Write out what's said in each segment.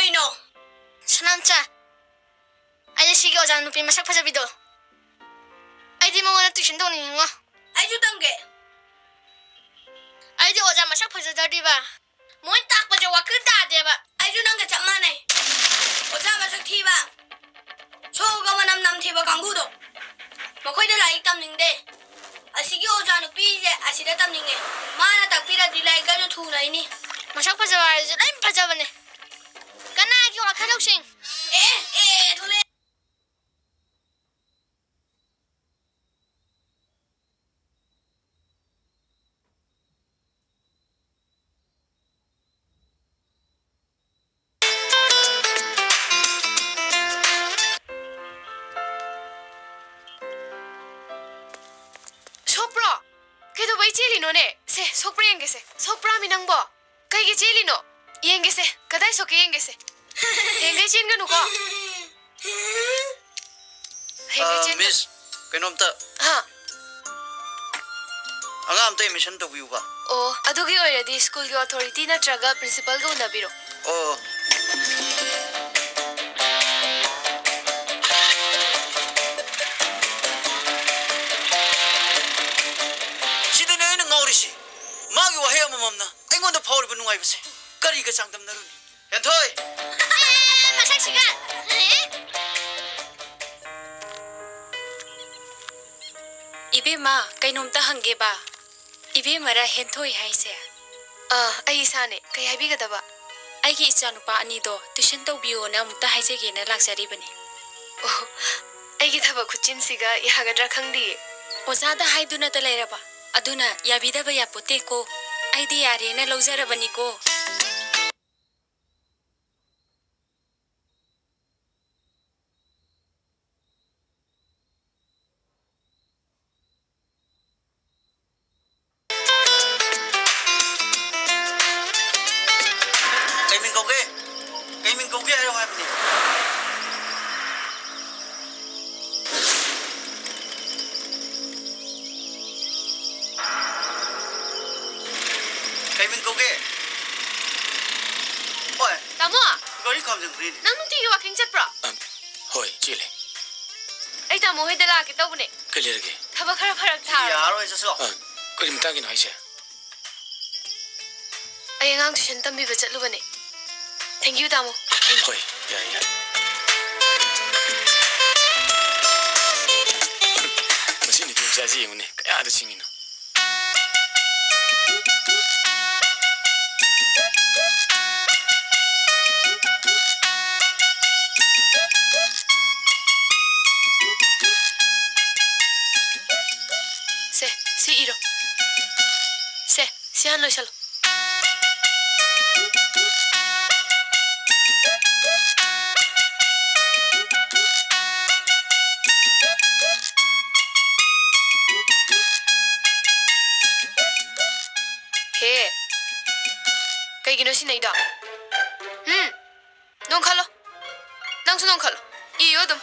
ꯀꯩꯗꯧꯔꯤꯅꯣ? ꯁꯅꯥꯝꯆꯥ, ꯑꯩꯅ ꯁꯤꯒꯤ ꯑꯣꯖꯥ ꯅꯨꯄꯤ ꯃꯁꯛ ꯐꯖꯕꯤꯗꯣ. ꯑꯩꯗꯤ ꯃꯉꯣꯟꯗ ꯇꯨꯏꯁꯟ ꯇꯧꯅꯤꯡꯉꯤꯉꯣ. ꯑꯩꯁꯨ ꯇꯝꯒꯦ. ꯑꯩꯗꯤ ꯑꯣꯖꯥ ꯃꯁꯛ ꯐꯖꯗ꯭ꯔꯗꯤꯕ ꯃꯣꯏ ꯇꯥꯛꯄꯁꯦ ꯋꯥꯈꯜ ꯇꯥꯗꯦꯕ. ꯑꯩꯁꯨ ꯅꯪꯒ ꯆꯞ ꯃꯥꯟꯅꯩ. ꯑꯣꯖꯥ ꯃꯁꯛ ꯊꯤꯕ, ꯁꯣꯒ ꯃꯅꯝ ꯅꯝꯊꯤꯕ ꯀꯥꯡꯕꯨꯗꯣ ꯃꯈꯣꯏꯗ ꯂꯥꯏꯔꯤꯛ ꯇꯝꯅꯤꯡꯗꯦ. ꯑꯁꯤꯒꯤ ꯑꯣꯖꯥ ꯅꯨꯄꯤꯁꯦ ꯑꯁꯤꯗ ꯇꯝꯅꯤꯡꯉꯦ. ꯃꯥꯅ ꯇꯥꯛꯄꯤꯔꯗꯤ ꯂꯥꯏꯔꯤꯛꯀꯁꯨ ꯊꯨꯅ ꯍꯩꯅꯤ. ꯃꯁꯛ ꯐꯖꯕ ꯍꯥꯏꯔꯁꯨ ꯂꯣꯏ ꯐꯖꯕꯅꯦ. ꯀꯅꯥꯒꯤ ꯋꯥꯈꯜ ꯂꯧꯁꯤꯡ? ꯊꯣꯛꯂꯛꯑꯦ. ꯁꯣꯛꯄ꯭ꯔꯣ? ꯀꯩꯗꯧꯕꯩ ꯆꯦꯜꯂꯤꯅꯣꯅꯦ? ꯁꯦ, ꯁꯣꯛꯄ꯭ꯔꯥ ꯌꯦꯡꯒꯦꯁꯦ. ꯁꯣꯛꯄ꯭ꯔꯥꯃꯤ ꯅꯪꯕꯣ? ꯀꯩꯒꯤ ꯆꯦꯜꯂꯤꯅꯣ? ꯌꯦꯡꯒꯦꯁꯦ. ꯀꯗꯥꯏ ꯁꯣꯛꯀꯦ ꯌꯦꯡꯒꯦꯁꯦ. ꯍꯌꯦꯡꯒꯩ ꯆꯦꯟꯒꯅꯨꯀꯣ. मिस कौनोमता हाँ अगाम एडमिशन तौबीबा ओ अदुगी ओइरदी स्कूल की अथॉरिटी नत्रगा प्रिंसिपल को उनबिरो ओ सिदने न ngौरिसि मागी वहे अममना अइगोंदा फावरिबा नुंगाइबसे करिगा चांगदमनरुनि हेंथोय मसक्सिगा इबेमा कइनोमता हंगेबा इबेमरा हेंथोय हाइसे अई साने कई हाइबिगदबा आइगी इचानुपा अनिदो ट्यूशन तौबियोना अमुक्ता हाइजेगेना लाक्सरिबने ओ आइगी थबा खुचिनसिगा यागद्रा खंगदी ओजादा हाइदुना त लेरबा अदुना याबिदबा यापोतेको आइदी यारेना लौजरबनिको Thank you, Tamo. Hoy, ya. Masih ni tu jadi yang ni, kaya ada sini na. Se, si iro. Se, si han lo chalo. Kayaknya sih naik dah. Nong kalau, langsung nong kalau. Iyo dong.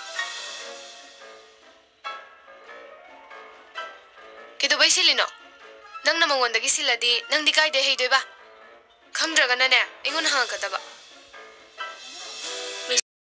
Kita bayi sih lino. Nang nama wanda kisih ladi, nang dikai deh hidup ba. Kamu dragan nane, ingun hang kata ba.